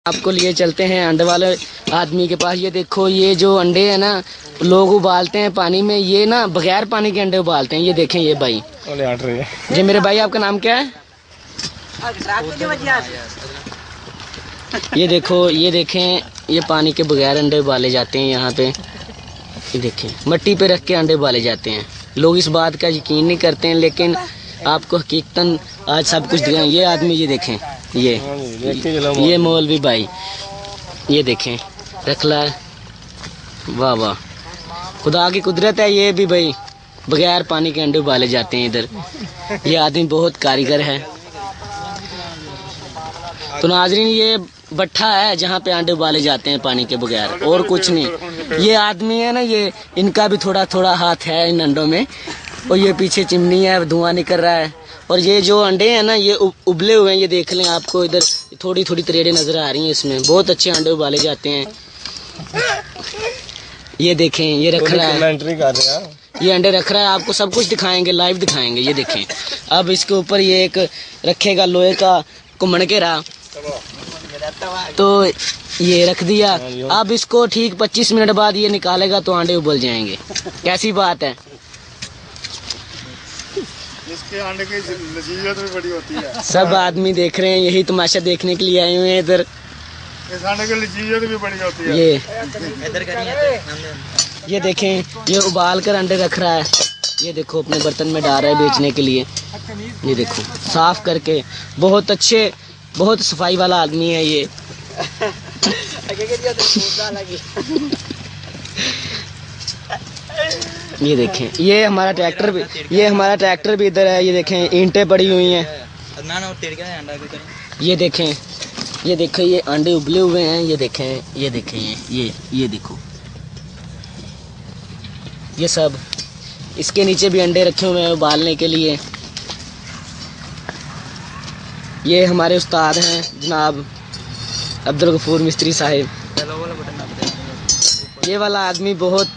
आपको लिए चलते हैं अंडे वाले आदमी के पास। ये देखो, ये जो अंडे हैं ना लोग उबालते हैं पानी में, ये ना बगैर पानी के अंडे उबालते हैं। ये देखें ये भाई, जी मेरे भाई आपका नाम क्या है? ये देखो, ये देखें, ये पानी के बगैर अंडे उबाले जाते हैं यहाँ पे। ये देखें, मट्टी पे रख के अंडे उबाले जाते हैं। लोग इस बात का यकीन नहीं करते हैं, लेकिन आपको हकीकतन आज सब कुछ दिखाएं। ये आदमी, ये देखें, ये मौलवी भाई, ये देखें रखला है। वाह वाह, खुदा की कुदरत है। ये भी भाई बगैर पानी के अंडे उबाले जाते हैं इधर। ये आदमी बहुत कारीगर है। तो नाजरीन, ये भट्ठा है जहाँ पे अंडे उबाले जाते हैं पानी के बगैर, और कुछ नहीं। ये आदमी है ना, ये इनका भी थोड़ा थोड़ा हाथ है इन अंडों में। और ये पीछे चिमनी है, धुआं निकल रहा है। और ये जो अंडे हैं ना, ये उबले हुए हैं। ये देख लें, आपको इधर थोड़ी थोड़ी तरेड़े नजर आ रही हैं। इसमें बहुत अच्छे अंडे उबाले जाते हैं। ये देखें, ये रख रहा है, ये अंडे रख रहा है। आपको सब कुछ दिखाएंगे, लाइव दिखाएंगे। ये देखें, अब इसके ऊपर ये एक रखेगा लोहे का कुम्मण के रहा, तो ये रख दिया। अब इसको ठीक 25 मिनट बाद ये निकालेगा तो अंडे उबल जाएंगे। कैसी बात है? इसके अंडे की लजीजत भी बड़ी होती है। सब आदमी देख रहे हैं, यही तमाशा देखने के लिए आए हुए हैं इधर। इस अंडे की लजीजत भी बड़ी होती है। ये देखें, ये उबाल कर अंडे रख रहा है। ये देखो, अपने बर्तन में डाल रहा है बेचने के लिए। ये देखो, साफ करके, बहुत अच्छे, बहुत सफाई वाला आदमी है ये। ये देखें, ये हमारा ट्रैक्टर भी इधर है। ये देखें, ईंटें पड़ी हुई हैं। ये देखें, ये देखें, ये अंडे उबले हुए हैं। ये देखें, ये देखें, ये देखो, ये सब इसके नीचे भी अंडे रखे हुए हैं उबालने के लिए। ये हमारे उस्ताद हैं जनाब अब्दुल गफूर मिस्त्री साहिब। ये वाला आदमी बहुत